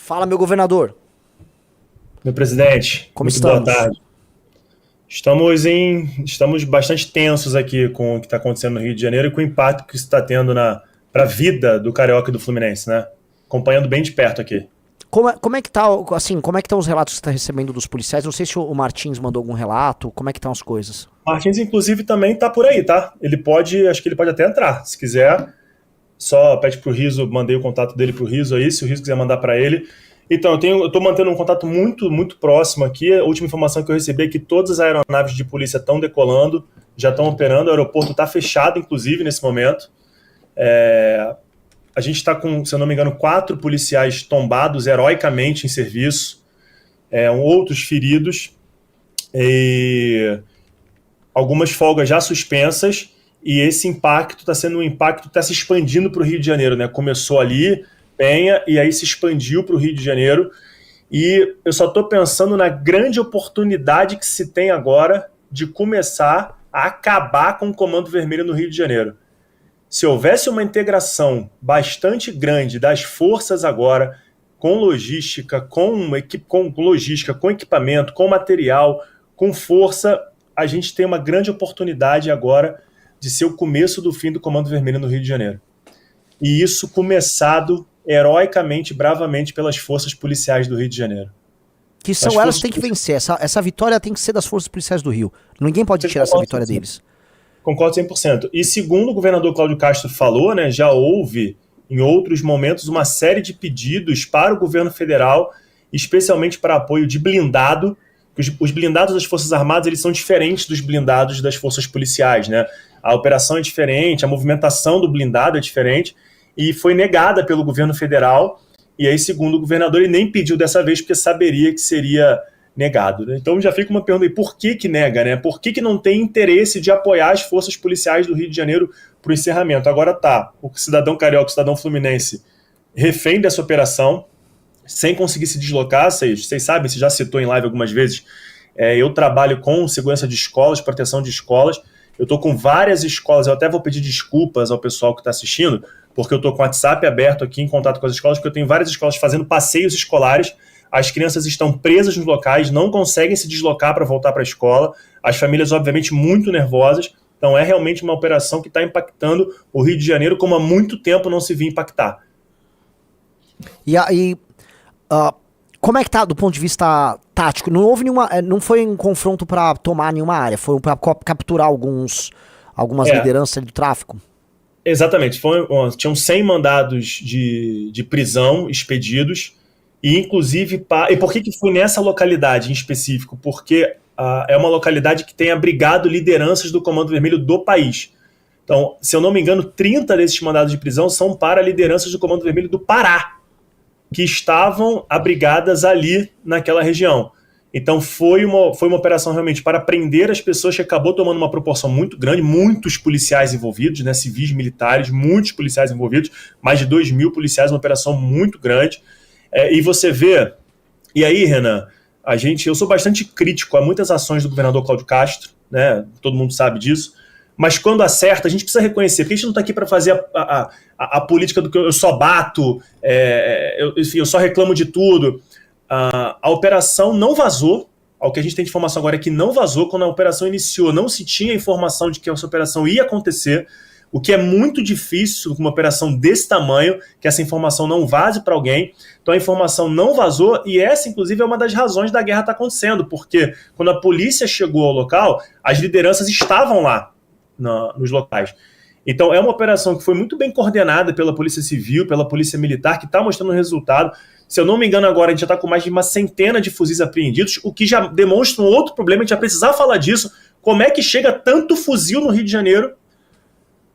Fala, meu governador. Meu presidente, Como muito estamos? boa tarde. Estamos bastante tensos aqui com o que está acontecendo no Rio de Janeiro e com o impacto que isso está tendo para a vida do Carioca e do Fluminense, né? Acompanhando bem de perto aqui. Como é que tá, assim, como é que estão os relatos que você está recebendo dos policiais? Não sei se o Martins mandou algum relato, como é que estão as coisas? Martins, inclusive, também está por aí, tá? Acho que ele pode até entrar, se quiser. Só pede pro Riso, mandei o contato dele pro Riso aí, se o Riso quiser mandar para ele. Então, eu tô mantendo um contato muito, muito próximo aqui. A última informação que eu recebi é que todas as aeronaves de polícia estão decolando, já estão operando, o aeroporto está fechado, inclusive, nesse momento. A gente está com, se eu não me engano, 4 policiais tombados heroicamente em serviço, outros feridos, e algumas folgas já suspensas, e esse impacto está sendo um impacto que está se expandindo para o Rio de Janeiro, né? Começou ali, Penha, e aí se expandiu para o Rio de Janeiro, e eu só estou pensando na grande oportunidade que se tem agora de começar a acabar com o Comando Vermelho no Rio de Janeiro. Se houvesse uma integração bastante grande das forças agora, com logística, com equipamento, com material, com força, a gente tem uma grande oportunidade agora de ser o começo do fim do Comando Vermelho no Rio de Janeiro. E isso começado heroicamente, bravamente pelas forças policiais do Rio de Janeiro. Que são elas que têm que vencer, essa vitória tem que ser das forças policiais do Rio. Ninguém pode tirar essa vitória deles. Concordo 100%. E segundo o governador Cláudio Castro falou, né, já houve em outros momentos uma série de pedidos para o governo federal, especialmente para apoio de blindado. Os blindados das Forças Armadas, eles são diferentes dos blindados das forças policiais, né? A operação é diferente, a movimentação do blindado é diferente, e foi negada pelo governo federal, e aí, segundo o governador, ele nem pediu dessa vez, porque saberia que seria negado, né? Então já fica uma pergunta aí, por que nega, né? Por que não tem interesse de apoiar as forças policiais do Rio de Janeiro para o encerramento? Agora tá, o cidadão carioca, o cidadão fluminense, refém dessa operação, sem conseguir se deslocar. Vocês sabem, você já citou em live algumas vezes, eu trabalho com segurança de escolas, proteção de escolas, eu estou com várias escolas, eu até vou pedir desculpas ao pessoal que está assistindo, porque eu estou com o WhatsApp aberto aqui em contato com as escolas, porque eu tenho várias escolas fazendo passeios escolares, as crianças estão presas nos locais, não conseguem se deslocar para voltar para a escola, as famílias obviamente muito nervosas, então é realmente uma operação que está impactando o Rio de Janeiro como há muito tempo não se via impactar. E aí, como é que tá do ponto de vista tático? Não houve não foi um confronto para tomar nenhuma área, foi para capturar algumas lideranças do tráfico? Exatamente, tinham 100 mandados de prisão expedidos, e inclusive, e por que foi nessa localidade em específico? Porque é uma localidade que tem abrigado lideranças do Comando Vermelho do país. Então, se eu não me engano, 30 desses mandados de prisão são para lideranças do Comando Vermelho do Pará, que estavam abrigadas ali naquela região. Então foi uma operação realmente para prender as pessoas, que acabou tomando uma proporção muito grande, muitos policiais envolvidos, né, civis, militares, muitos policiais envolvidos, mais de 2.000 policiais, uma operação muito grande. E você vê, e aí, Renan, eu sou bastante crítico a muitas ações do governador Cláudio Castro, né, todo mundo sabe disso, mas quando acerta, a gente precisa reconhecer, porque a gente não está aqui para fazer a política do que eu só bato, eu só reclamo de tudo. A operação não vazou, o que a gente tem de informação agora é que não vazou. Quando a operação iniciou, não se tinha informação de que essa operação ia acontecer, o que é muito difícil com uma operação desse tamanho, que essa informação não vaze para alguém. Então a informação não vazou, e essa, inclusive, é uma das razões da guerra estar acontecendo, porque quando a polícia chegou ao local, as lideranças estavam lá nos locais. Então é uma operação que foi muito bem coordenada pela Polícia Civil, pela Polícia Militar, que está mostrando resultado. Se eu não me engano agora, a gente já está com mais de uma centena de fuzis apreendidos, o que já demonstra um outro problema, a gente já precisava falar disso. Como é que chega tanto fuzil no Rio de Janeiro?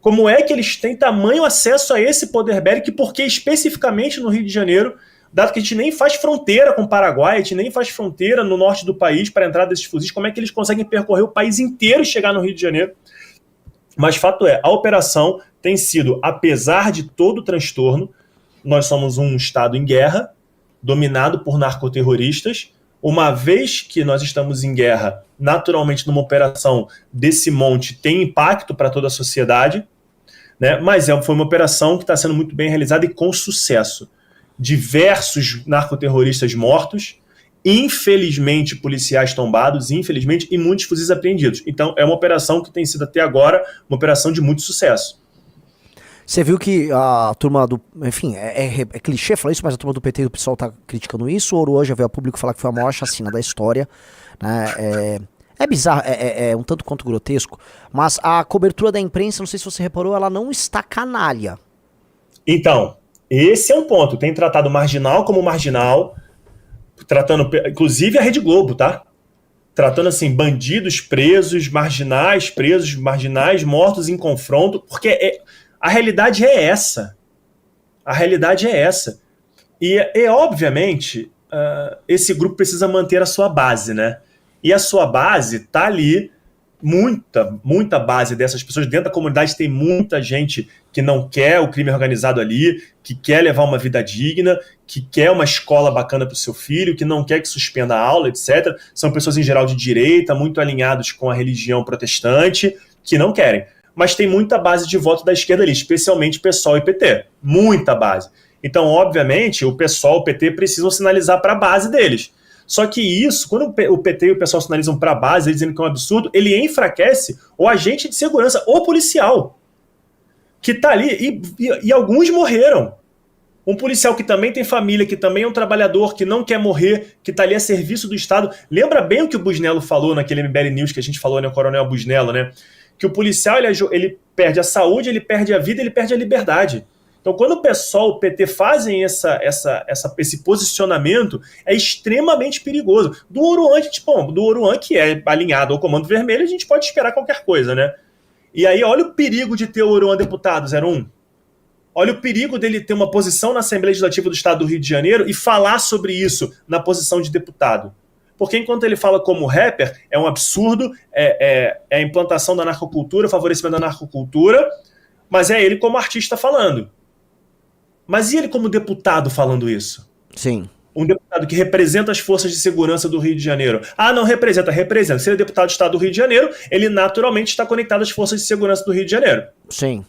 Como é que eles têm tamanho acesso a esse poder bélico? Porque especificamente no Rio de Janeiro, dado que a gente nem faz fronteira com o Paraguai, a gente nem faz fronteira no norte do país para a entrada desses fuzis, como é que eles conseguem percorrer o país inteiro e chegar no Rio de Janeiro? Mas fato é, a operação tem sido, apesar de todo o transtorno, nós somos um estado em guerra, dominado por narcoterroristas. Uma vez que nós estamos em guerra, naturalmente numa operação desse monte tem impacto para toda a sociedade, né? Mas foi uma operação que está sendo muito bem realizada e com sucesso. diversos narcoterroristas mortos, infelizmente policiais tombados, infelizmente, e muitos fuzis apreendidos. Então é uma operação que tem sido até agora uma operação de muito sucesso. Você viu que a turma do... Enfim, é clichê falar isso, mas a turma do PT e o PSOL tá criticando isso. O Ouro já veio a público falar que foi a maior chacina da história, né? É bizarro, é um tanto quanto grotesco, mas a cobertura da imprensa, não sei se você reparou, ela não está canalha. Então, esse é um ponto. Tem tratado marginal como marginal, tratando, inclusive a Rede Globo, tá? Tratando assim, bandidos presos, marginais mortos em confronto, porque a realidade é essa. A realidade é essa. E obviamente, esse grupo precisa manter a sua base, né? E a sua base tá ali, muita base dessas pessoas. Dentro da comunidade tem muita gente que não quer o crime organizado ali, que quer levar uma vida digna, que quer uma escola bacana para o seu filho, que não quer que suspenda a aula, etc. São pessoas, em geral, de direita, muito alinhados com a religião protestante, que não querem. Mas tem muita base de voto da esquerda ali, especialmente PSOL e PT. Muita base. Então, obviamente, o PSOL e o PT precisam sinalizar para a base deles. Só que isso, quando o PT e o pessoal sinalizam para a base, dizendo que é um absurdo, ele enfraquece o agente de segurança, o policial, que está ali, e alguns morreram. Um policial que também tem família, que também é um trabalhador, que não quer morrer, que está ali a serviço do Estado. Lembra bem o que o Busnello falou naquele MBL News que a gente falou, né, o Coronel Busnello, né? Que o policial ele perde a saúde, ele perde a vida, ele perde a liberdade. Então, quando o PSOL, o PT fazem esse posicionamento, é extremamente perigoso. Do Oruan, que é alinhado ao Comando Vermelho, a gente pode esperar qualquer coisa, né? E aí, olha o perigo de ter o Oruan deputado, 01. Olha o perigo dele ter uma posição na Assembleia Legislativa do Estado do Rio de Janeiro e falar sobre isso na posição de deputado. Porque enquanto ele fala como rapper, é um absurdo, é a implantação da narcocultura, o favorecimento da narcocultura, mas é ele como artista falando. Mas e ele como deputado falando isso? Sim. Um deputado que representa as forças de segurança do Rio de Janeiro. Ah, não representa. Se ele é deputado do Estado do Rio de Janeiro, ele naturalmente está conectado às forças de segurança do Rio de Janeiro. Sim.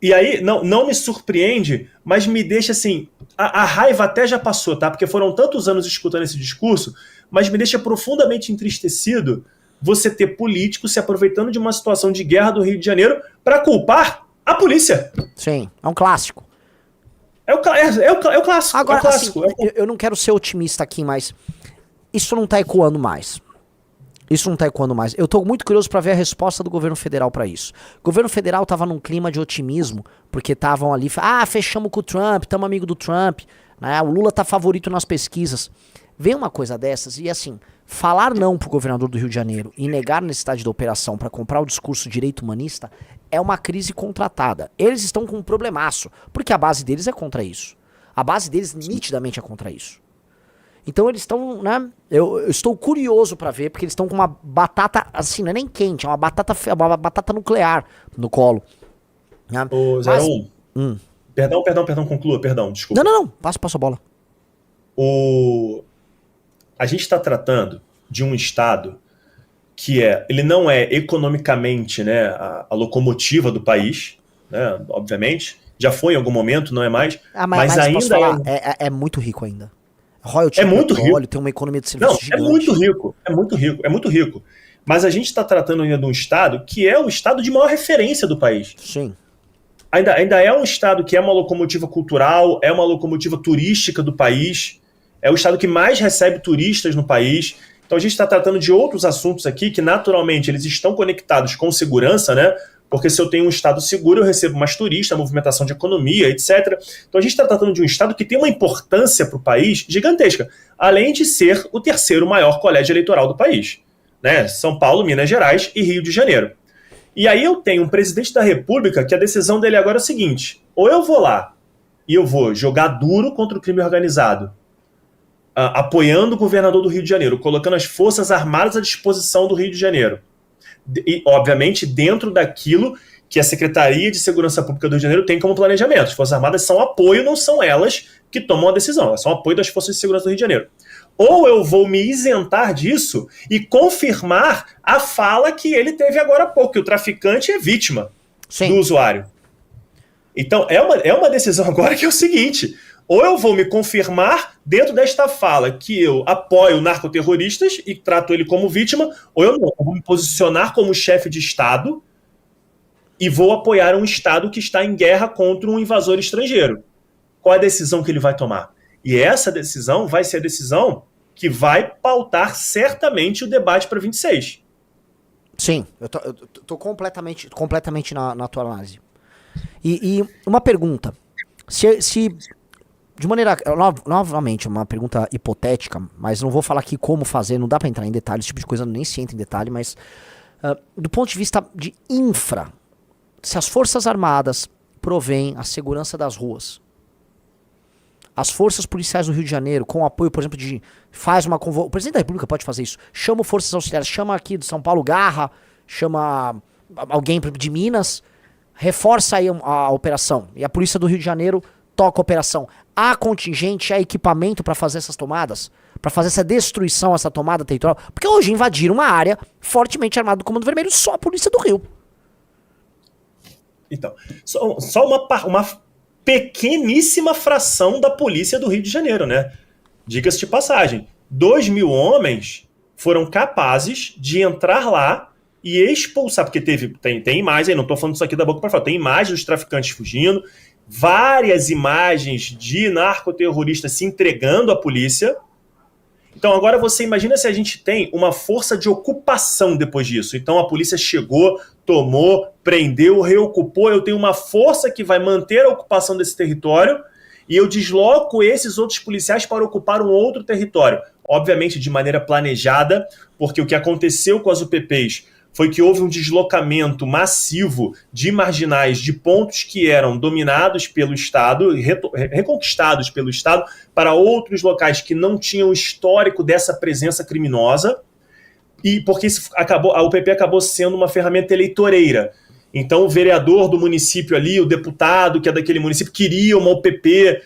E aí, não me surpreende, mas me deixa assim... A raiva até já passou, tá? Porque foram tantos anos escutando esse discurso, mas me deixa profundamente entristecido você ter políticos se aproveitando de uma situação de guerra do Rio de Janeiro para culpar a polícia. Sim, é um clássico. É o clássico. Agora, é o clássico. Assim, eu não quero ser otimista aqui, mas isso não tá ecoando mais. Eu tô muito curioso pra ver a resposta do governo federal pra isso. O governo federal tava num clima de otimismo, porque estavam ali, fechamos com o Trump, tamo amigo do Trump, né? O Lula tá favorito nas pesquisas. Vem uma coisa dessas e assim, falar não pro governador do Rio de Janeiro e negar a necessidade da operação pra comprar o discurso direito humanista é uma crise contratada. Eles estão com um problemaço, porque a base deles é contra isso. A base deles nitidamente é contra isso. Então eles estão, né? Eu estou curioso pra ver, porque eles estão com uma batata, assim, não é nem quente, é uma batata nuclear no colo. Né? Ô, 01. Perdão, conclua, desculpa. Não, passa a bola. A gente está tratando de um Estado que ele não é economicamente, né, a locomotiva do país, né, obviamente, já foi em algum momento, não é mais, mas ainda posso falar, é muito rico ainda. Royalty é muito petróleo, rico. Tem uma economia de serviço gigante. É muito rico. Mas a gente está tratando ainda de um Estado que é o Estado de maior referência do país. Sim. Ainda é um Estado que é uma locomotiva cultural, é uma locomotiva turística do país, é o Estado que mais recebe turistas no país. Então a gente está tratando de outros assuntos aqui que naturalmente eles estão conectados com segurança, né? Porque se eu tenho um Estado seguro, eu recebo mais turistas, movimentação de economia, etc. Então a gente está tratando de um Estado que tem uma importância para o país gigantesca, além de ser o terceiro maior colégio eleitoral do país, né? São Paulo, Minas Gerais e Rio de Janeiro. E aí eu tenho um presidente da República que a decisão dele agora é o seguinte: ou eu vou lá e eu vou jogar duro contra o crime organizado, apoiando o governador do Rio de Janeiro, colocando as forças armadas à disposição do Rio de Janeiro. E, obviamente, dentro daquilo que a Secretaria de Segurança Pública do Rio de Janeiro tem como planejamento. As Forças Armadas são apoio, não são elas que tomam a decisão, elas são apoio das Forças de Segurança do Rio de Janeiro. Ou eu vou me isentar disso e confirmar a fala que ele teve agora há pouco, que o traficante é vítima do usuário. Então, é uma decisão agora que é o seguinte: ou eu vou me confirmar dentro desta fala que eu apoio narcoterroristas e trato ele como vítima, ou eu não. Eu vou me posicionar como chefe de Estado e vou apoiar um Estado que está em guerra contra um invasor estrangeiro. Qual é a decisão que ele vai tomar? E essa decisão vai ser a decisão que vai pautar certamente o debate para 26. Sim, eu tô completamente na tua análise. E uma pergunta. Se de maneira, novamente, uma pergunta hipotética, mas não vou falar aqui como fazer, não dá pra entrar em detalhes, esse tipo de coisa nem se entra em detalhe, mas do ponto de vista de infra, se as Forças Armadas provêm a segurança das ruas, as forças policiais do Rio de Janeiro, com o apoio, por exemplo, faz uma convocação, o presidente da República pode fazer isso, chama forças auxiliares, chama aqui de São Paulo Garra, chama alguém de Minas, reforça aí a operação, e a polícia do Rio de Janeiro toca a operação. Há contingente, há equipamento para fazer essas tomadas? Para fazer essa destruição, essa tomada territorial? Porque hoje invadiram uma área fortemente armada do Comando Vermelho, só a polícia do Rio. Então, só uma pequeníssima fração da polícia do Rio de Janeiro, né? Diga-se de passagem, 2.000 homens foram capazes de entrar lá e expulsar, porque tem imagens, não estou falando isso aqui da boca para fora, tem imagens dos traficantes fugindo, várias imagens de narcoterroristas se entregando à polícia. Então agora você imagina se a gente tem uma força de ocupação depois disso. Então a polícia chegou, tomou, prendeu, reocupou, eu tenho uma força que vai manter a ocupação desse território e eu desloco esses outros policiais para ocupar um outro território. Obviamente de maneira planejada, porque o que aconteceu com as UPPs foi que houve um deslocamento massivo de marginais de pontos que eram dominados pelo Estado, reconquistados pelo Estado, para outros locais que não tinham histórico dessa presença criminosa, e porque a UPP acabou sendo uma ferramenta eleitoreira. Então o vereador do município ali, o deputado que é daquele município, queria uma UPP,